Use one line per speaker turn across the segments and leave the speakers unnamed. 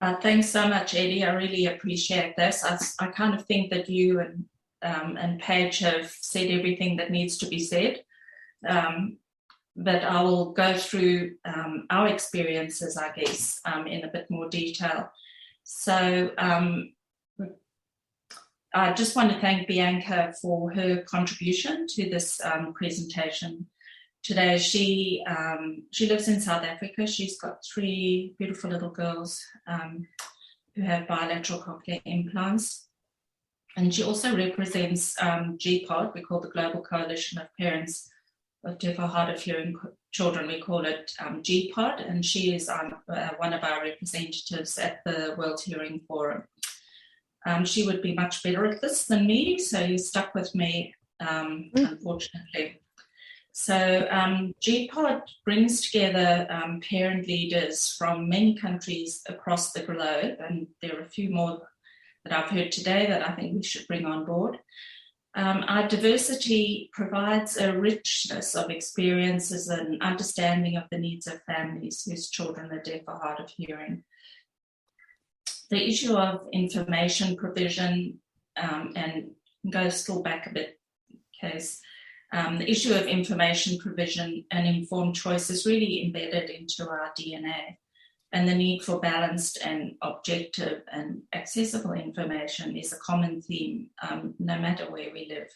Thanks so much, Eddie. I really appreciate this. I kind of think that you and Paige have said everything that needs to be said. But I will go through our experiences, I guess, in a bit more detail. So I just want to thank Bianca for her contribution to this presentation today. She lives in South Africa. She's got 3 beautiful little girls who have bilateral cochlear implants. And she also represents GPOD, we call the Global Coalition of Parents of Deaf or Hard of Hearing Children. We call it GPOD, and she is one of our representatives at the World Hearing Forum. She would be much better at this than me, so you stuck with me, unfortunately. So GPOD brings together parent leaders from many countries across the globe, and there are a few more that I've heard today that I think we should bring on board. Our diversity provides a richness of experiences and understanding of the needs of families whose children are deaf or hard of hearing. The issue of information provision, and go still back a bit, case. The issue of information provision and informed choice is really embedded into our DNA, and the need for balanced and objective and accessible information is a common theme, no matter where we live.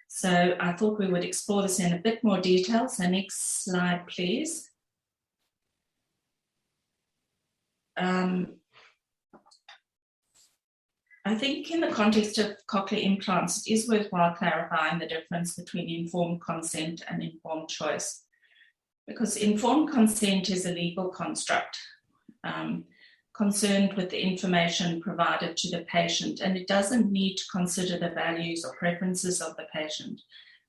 So I thought we would explore this in a bit more detail. So next slide, please. I think in the context of cochlear implants, it is worthwhile clarifying the difference between informed consent and informed choice, because informed consent is a legal construct concerned with the information provided to the patient, and it doesn't need to consider the values or preferences of the patient.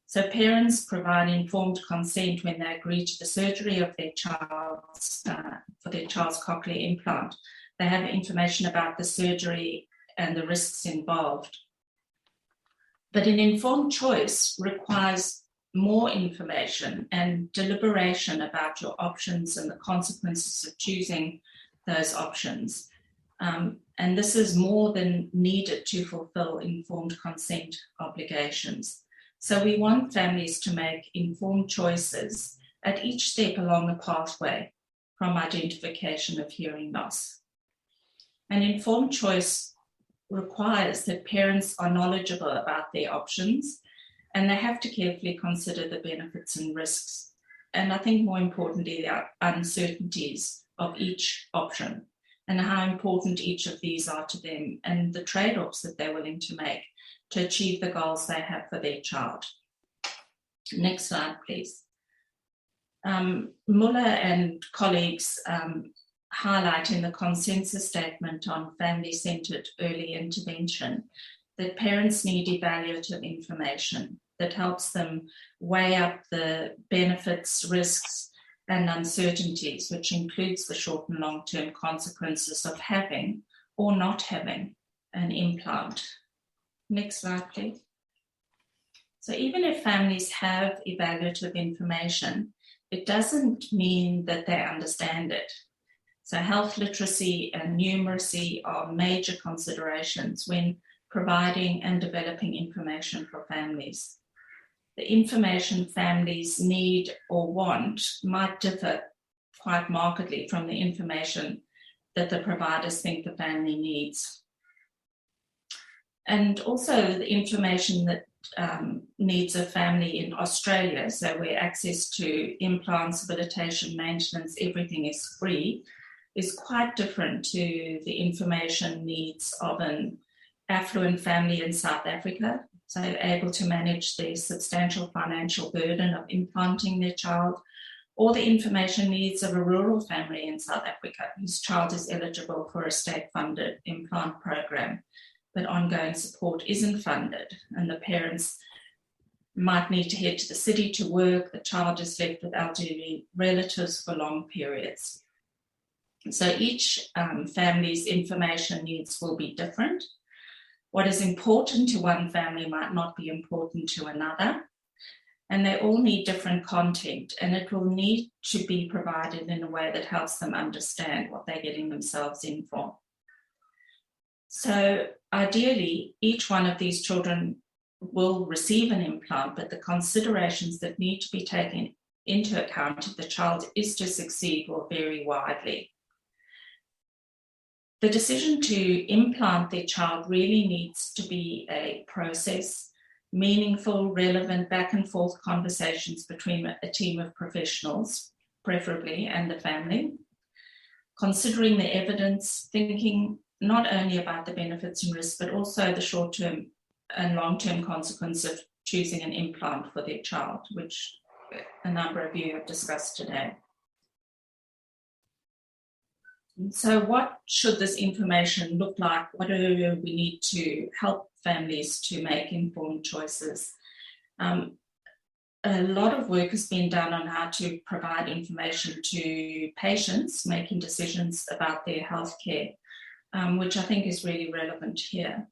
So parents provide informed consent when they agree to the surgery of their child's for their child's cochlear implant. They have information about the surgery and the risks involved. But an informed choice requires more information and deliberation about your options and the consequences of choosing those options. And this is more than needed to fulfill informed consent obligations. So we want families to make informed choices at each step along the pathway from identification of hearing loss. An informed choice requires that parents are knowledgeable about their options, and they have to carefully consider the benefits and risks. And I think more importantly, the uncertainties of each option and how important each of these are to them and the trade-offs that they're willing to make to achieve the goals they have for their child. Next slide, please. Muller and colleagues highlight in the consensus statement on family-centered early intervention that parents need evaluative information that helps them weigh up the benefits, risks, and uncertainties, which includes the short and long-term consequences of having or not having an implant. Next slide, please. So even if families have evaluative information, it doesn't mean that they understand it. So health literacy and numeracy are major considerations when providing and developing information for families. The information families need or want might differ quite markedly from the information that the providers think the family needs. And also the information that needs a family in Australia, so where access to implants, habilitation, maintenance, everything is free, is quite different to the information needs of an affluent family in South Africa, so able to manage the substantial financial burden of implanting their child, or the information needs of a rural family in South Africa whose child is eligible for a state-funded implant program, but ongoing support isn't funded, and the parents might need to head to the city to work, the child is left with elderly relatives for long periods. So each family's information needs will be different. What is important to one family might not be important to another. and they all need different content, and it will need to be provided in a way that helps them understand what they're getting themselves in for. So ideally, each one of these children will receive an implant, but the considerations that need to be taken into account if the child is to succeed will vary widely. The decision to implant their child really needs to be a process, meaningful, relevant, back and forth conversations between a team of professionals, preferably, and the family, considering the evidence, thinking not only about the benefits and risks, but also the short-term and long-term consequence of choosing an implant for their child, which a number of you have discussed today. So what should this information look like? What do we need to help families to make informed choices? A lot of work has been done on how to provide information to patients making decisions about their healthcare, which I think is really relevant here.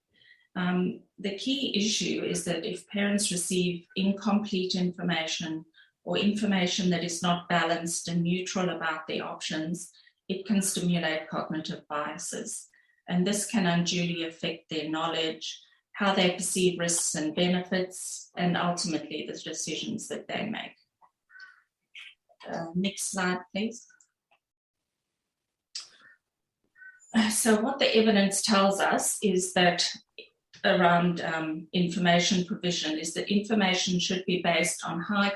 The key issue is that if parents receive incomplete information or information that is not balanced and neutral about their options, it can stimulate cognitive biases. And this can unduly affect their knowledge, how they perceive risks and benefits, and ultimately the decisions that they make. Next slide, please. So what the evidence tells us is that around information provision is that information should be based on high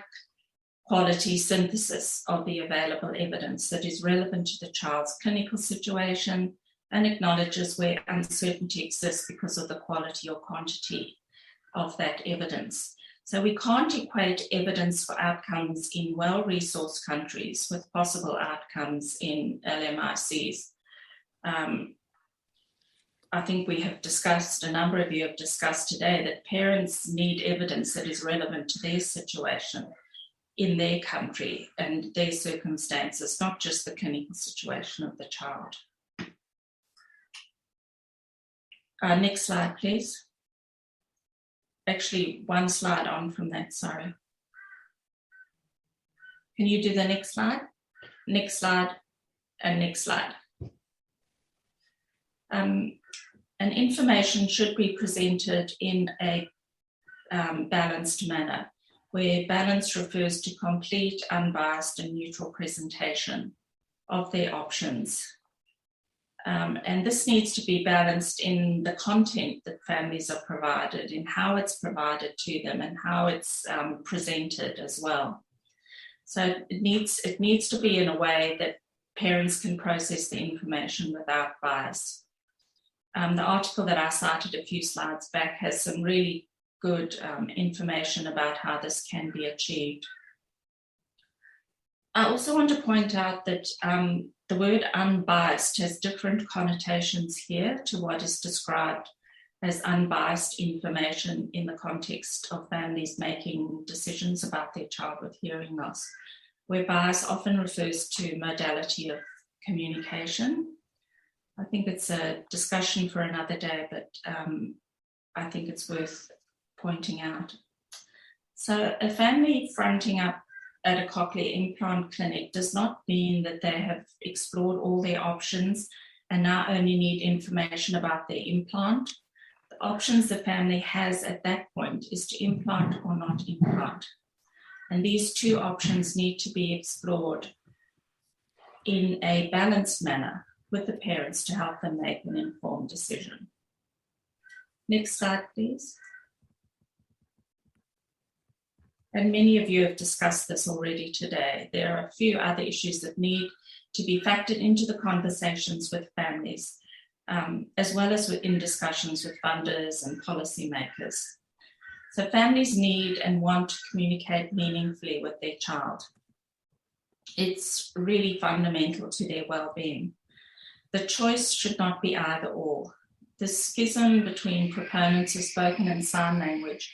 quality synthesis of the available evidence that is relevant to the child's clinical situation and acknowledges where uncertainty exists because of the quality or quantity of that evidence. So we can't equate evidence for outcomes in well-resourced countries with possible outcomes in LMICs. I think we have discussed, a number of you have discussed today, that parents need evidence that is relevant to their situation in their country and their circumstances, not just the clinical situation of the child. Next slide, please. Actually, one slide on from that, sorry. Can you do the next slide? Next slide, and next slide. And information should be presented in a balanced manner, where balance refers to complete, unbiased, and neutral presentation of their options. And this needs to be balanced in the content that families are provided, in how it's provided to them, and how it's presented as well. So it needs to be in a way that parents can process the information without bias. The article that I cited a few slides back has some really good information about how this can be achieved. I also want to point out that the word unbiased has different connotations here to what is described as unbiased information in the context of families making decisions about their child with hearing loss, where bias often refers to modality of communication. I think it's a discussion for another day, but I think it's worth pointing out. So a family fronting up at a cochlear implant clinic does not mean that they have explored all their options and now only need information about their implant. The options the family has at that point is to implant or not implant. And these two options need to be explored in a balanced manner with the parents to help them make an informed decision. Next slide, please. And many of you have discussed this already today. There are a few other issues that need to be factored into the conversations with families, as well as in discussions with funders and policymakers. So families need and want to communicate meaningfully with their child. It's really fundamental to their well-being. The choice should not be either or. The schism between proponents of spoken and sign language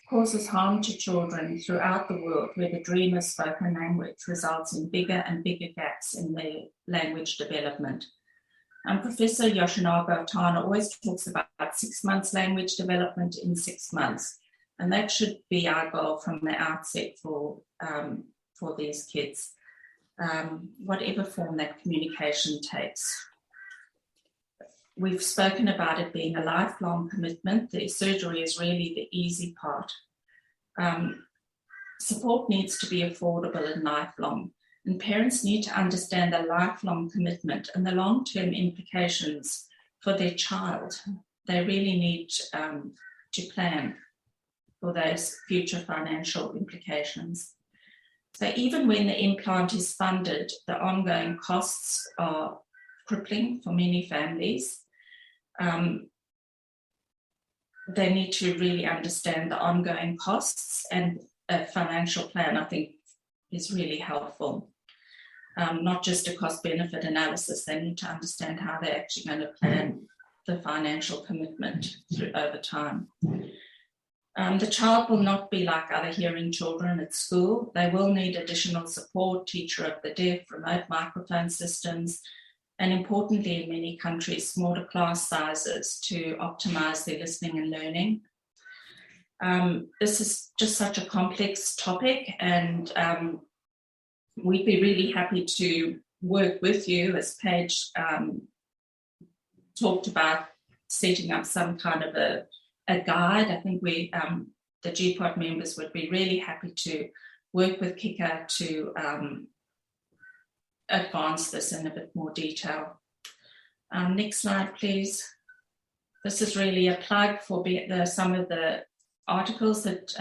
causes harm to children throughout the world, where the dream of spoken language results in bigger and bigger gaps in their language development. Professor Yoshinaga Otana always talks about 6 months language development in 6 months. And that should be our goal from the outset for these kids, whatever form that communication takes. We've spoken about it being a lifelong commitment. The surgery is really the easy part. Support needs to be affordable and lifelong, and parents need to understand the lifelong commitment and the long-term implications for their child. They really need to plan for those future financial implications. So even when the implant is funded, the ongoing costs are crippling for many families. They need to really understand the ongoing costs, and a financial plan, I think, is really helpful. Not just a cost-benefit analysis, they need to understand how they're actually going to plan the financial commitment over time. The child will not be like other hearing children at school. They will need additional support, teacher of the deaf, remote microphone systems, and importantly, in many countries, smaller class sizes to optimize their listening and learning. This is just such a complex topic, and we'd be really happy to work with you, as Paige talked about setting up some kind of a guide. I think we, the GPOT members, would be really happy to work with CIICA to advance this in a bit more detail. Next slide, please. This is really a plug for some of the articles that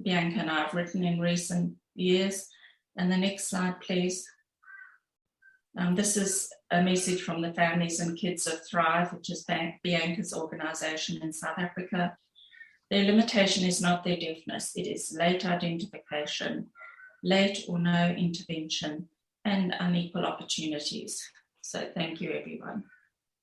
Bianca and I have written in recent years. And the next slide, please. This is a message from the Families and Kids of Thrive, which is Bianca's organisation in South Africa. Their limitation is not their deafness, it is late identification, late or no intervention, and unequal opportunities. So thank you, everyone.